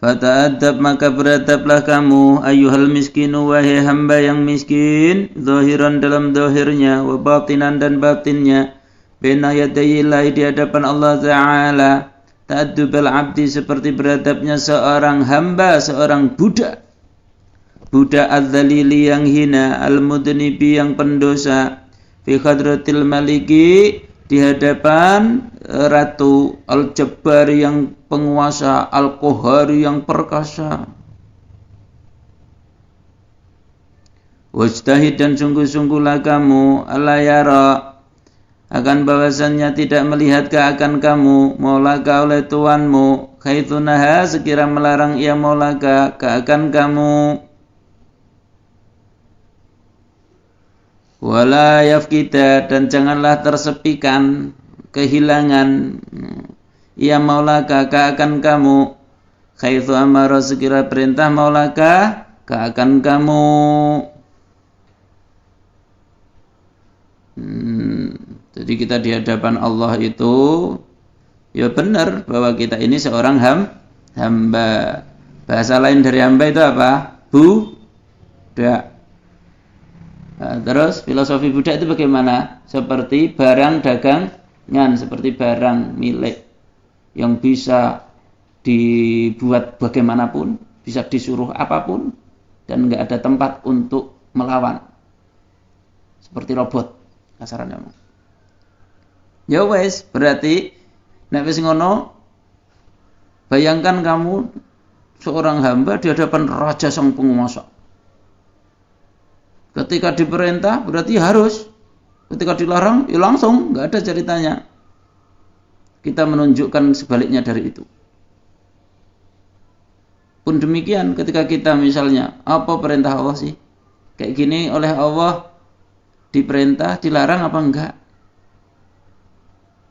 Fata'adab maka beradablah kamu ayyuhal miskinu wahai hamba yang miskin, zahiran dalam zahirnya wa batinan dan batinnya, baina yadayillahi di hadapan Allah Ta'ala. Ta'addubal abdi seperti beradabnya seorang hamba, seorang budak. Budak adzalili yang hina, al-mudnibi yang pendosa, fi khadratil maliki di hadapan ratu, al-jabbar yang penguasa, al-qahhar yang perkasa. Wajtahid dan sungguh-sungguhlah kamu alla yara akan bahwasannya tidak melihat ke akan kamu maulaka oleh tuanmu khaitsunaha sekira melarang ia maulaka ke akan kamu. Wala yafkida dan janganlah tersepikan kehilangan ia maulaka ka akan kamu khaitsu amara sekira perintah maulaka ka akan kamu. Jadi kita di hadapan Allah itu ya benar bahwa kita ini seorang hamba. Bahasa lain dari hamba itu apa? Budak. Nah, terus filosofi budak itu bagaimana? Seperti barang dagangan, seperti barang milik yang bisa dibuat bagaimanapun, bisa disuruh apapun dan enggak ada tempat untuk melawan. Seperti robot kasarannya. Ya wes, berarti nek wis ngono bayangkan kamu seorang hamba di hadapan raja sang penguasa. Ketika diperintah berarti harus, ketika dilarang ya langsung, nggak ada ceritanya. Kita menunjukkan sebaliknya dari itu. Pun demikian ketika kita misalnya apa perintah Allah sih? Kayak gini oleh Allah diperintah, dilarang apa enggak?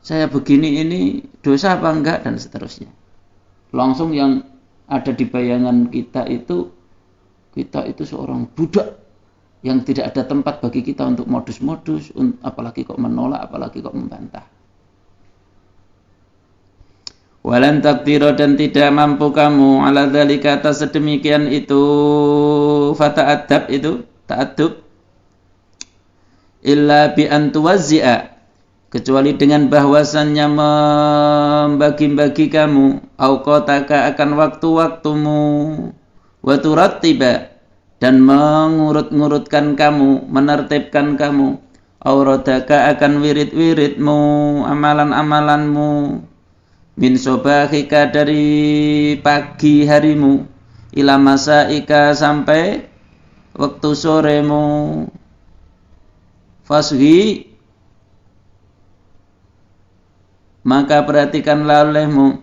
Saya begini ini dosa apa enggak dan seterusnya. Langsung yang ada di bayangan kita itu seorang budak yang tidak ada tempat bagi kita untuk modus-modus, apalagi kok menolak, apalagi kok membantah. Walan taqdira dan tidak mampu kamu ala dzalika atas sedemikian itu fata'addab itu ta'addub illa bi an tuwazzi'a kecuali dengan bahwasannya membagi-bagi kamu auqataka akan waktu-waktumu wa turattiba dan mengurut-ngurutkan kamu, menertibkan kamu auradaka akan wirid-wiridmu, amalan-amalanmu min sobahika dari pagi harimu ila masaika sampai waktu soremu fashi maka perhatikanlah olehmu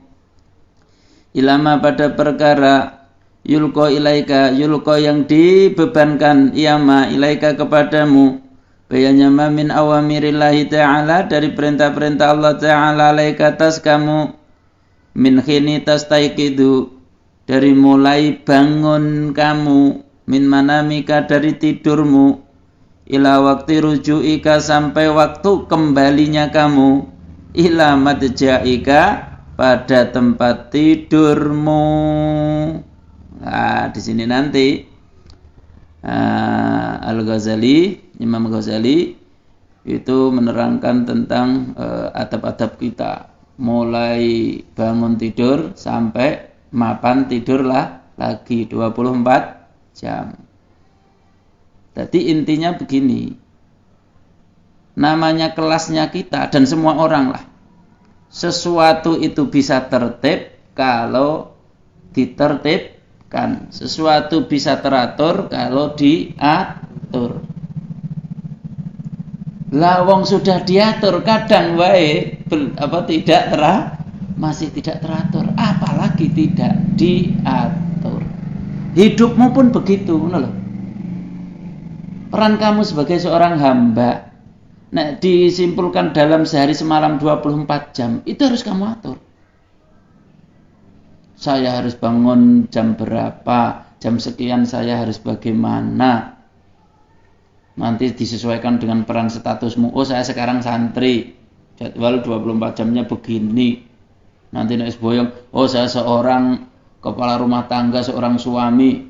ilama pada perkara yulko ilaika, yulko yang dibebankan iyama ilaika kepadamu bayanya min awamirillahi ta'ala dari perintah-perintah Allah ta'ala alaika atas kamu min khini tastaiqidu dari mulai bangun kamu min manamika dari tidurmu ila waktu rujuika sampai waktu kembalinya kamu ila madja'ika pada tempat tidurmu. Nah, di sini nanti Al-Ghazali, Imam Ghazali itu menerangkan tentang adab-adab kita mulai bangun tidur sampai mapan tidurlah lagi 24 jam. Jadi intinya begini, namanya kelasnya kita dan semua orang lah, sesuatu itu bisa tertib kalau ditertib kan, sesuatu bisa teratur kalau diatur. Lah wong sudah diatur kadang wae masih tidak teratur, apalagi tidak diatur. Hidupmu pun begitu, ngono lho. Peran kamu sebagai seorang hamba disimpulkan dalam sehari semalam 24 jam, itu harus kamu atur. Saya harus bangun jam berapa, jam sekian saya harus bagaimana. Nanti disesuaikan dengan peran statusmu. Oh, saya sekarang santri, jadwal 24 jamnya begini. Nanti nek boyong, oh saya seorang kepala rumah tangga, seorang suami,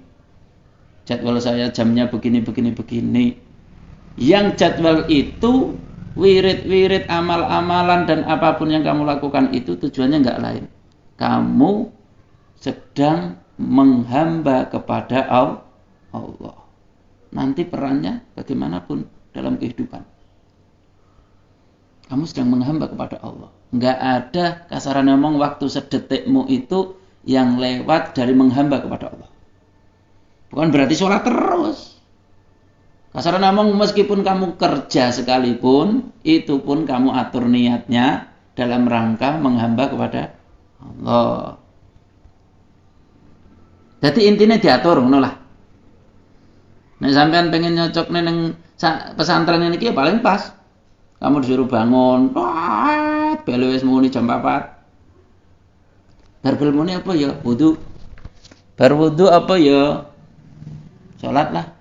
jadwal saya jamnya begini. Yang jadwal itu, wirid-wirid, amal-amalan dan apapun yang kamu lakukan itu tujuannya enggak lain. Kamu sedang menghamba kepada Allah. Nanti perannya bagaimanapun dalam kehidupan. Kamu sedang menghamba kepada Allah. Enggak ada kasaran ngomong waktu sedetikmu itu yang lewat dari menghamba kepada Allah. Bukan berarti sholat terus. Kasaran ngomong meskipun kamu kerja sekalipun, itu pun kamu atur niatnya dalam rangka menghamba kepada Allah. Jadi intinya diatur, ngono lah. Nek sampean pengen nyocok neng pesantren ini ya paling pas. Kamu disuruh bangun, belu wis muni jam 4. Bar bel muni apa ya? Wudu. Bar wudu apa ya? Salat lah.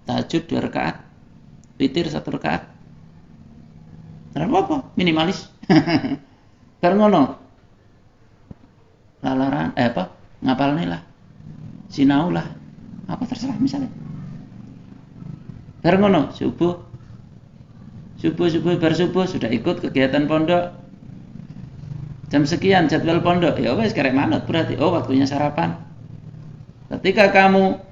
Tahajud 2 rakaat. Witir 1 rakaat. Apa? Minimalis. Bar ngono. Lalaran ngapalne lah. Sinau lah. Apa terserah misalnya. Bar ngono, subuh bar subuh sudah ikut kegiatan pondok. Jam sekian jadwal pondok. Ya wes karek manut berarti waktunya sarapan. Ketika kamu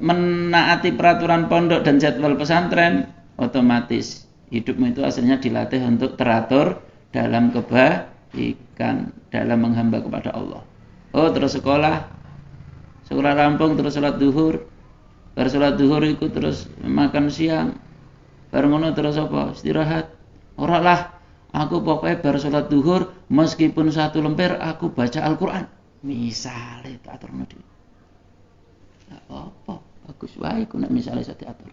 menaati peraturan pondok dan jadwal pesantren, otomatis hidupmu itu asalnya dilatih untuk teratur dalam kebaikan, dalam menghamba kepada Allah. Terus sekolah rampung, terus sholat duhur. Bar sholat duhur ikut terus makan siang. Bar ngono terus apa? Istirahat. Ora lah, aku pokoknya bar sholat duhur meskipun 1 lembar aku baca Al-Qur'an. Misale tak aturno dhewe. Apa? Bagus wae ku nek misale iso diatur.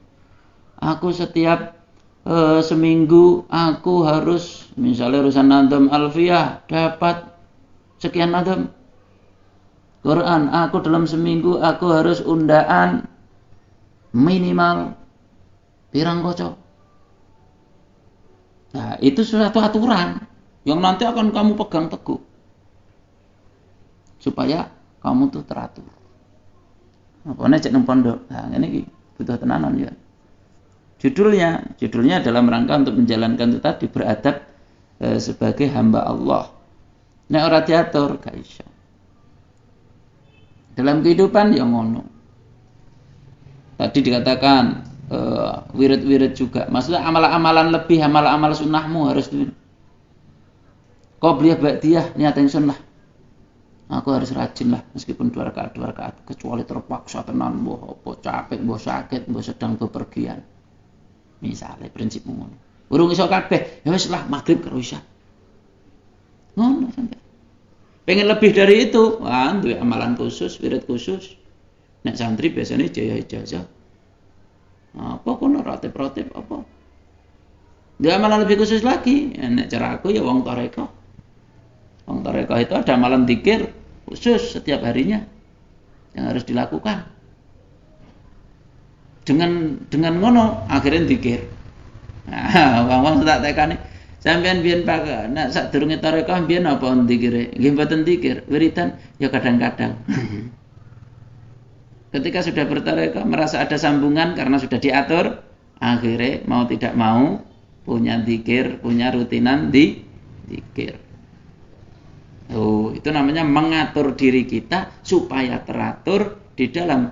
Aku setiap seminggu aku harus misalnya urusan nadam alfiyah dapat sekian nadam. Quran, aku dalam seminggu aku harus undaan minimal pirang kocok. Nah, itu suatu aturan yang nanti akan kamu pegang teguh supaya kamu tuh teratur. Apa cek nang pondok. Nah, ini butuh tenanan ya. Judulnya dalam rangka untuk menjalankan itu tadi beradab sebagai hamba Allah. Nek ora diatur gak iso. Dalam kehidupan ya ngono. Tadi dikatakan wirid-wirid juga. Maksudnya amalan-amalan lebih, amal-amal sunnahmu harus qobliyah ba'diyah niatin sunnah. Aku harus rajin lah meskipun 2 rakaat kecuali terpaksa tenan mbah apa capek, mbah sakit, mbah sedang bepergian. Misalnya prinsipmu ngono. Urung iso kabeh, ya wis lah maghrib karo isya. Ngono sampe. Pengen lebih dari itu, duwe amalan khusus, wirid khusus. Nek santri biasanya ijazah. Apa kono ratib apa? Dia amalan lebih khusus lagi. Nek cara aku ya wong tarekah. Wong tarekah itu ada amalan zikir khusus setiap harinya yang harus dilakukan. Dengan ngono akhirnya zikir. Nah, wong tak tekani sampean biyen Pak, nek sadurunge tarekah biyen apa zikire? Nggih mboten zikir, wiridan ya kadang-kadang. Ketika sudah bertarekah merasa ada sambungan karena sudah diatur, akhirnya mau tidak mau punya zikir, punya rutinan di zikir. Itu namanya mengatur diri kita supaya teratur di dalam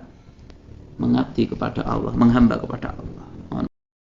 mengabdi kepada Allah, menghamba kepada Allah.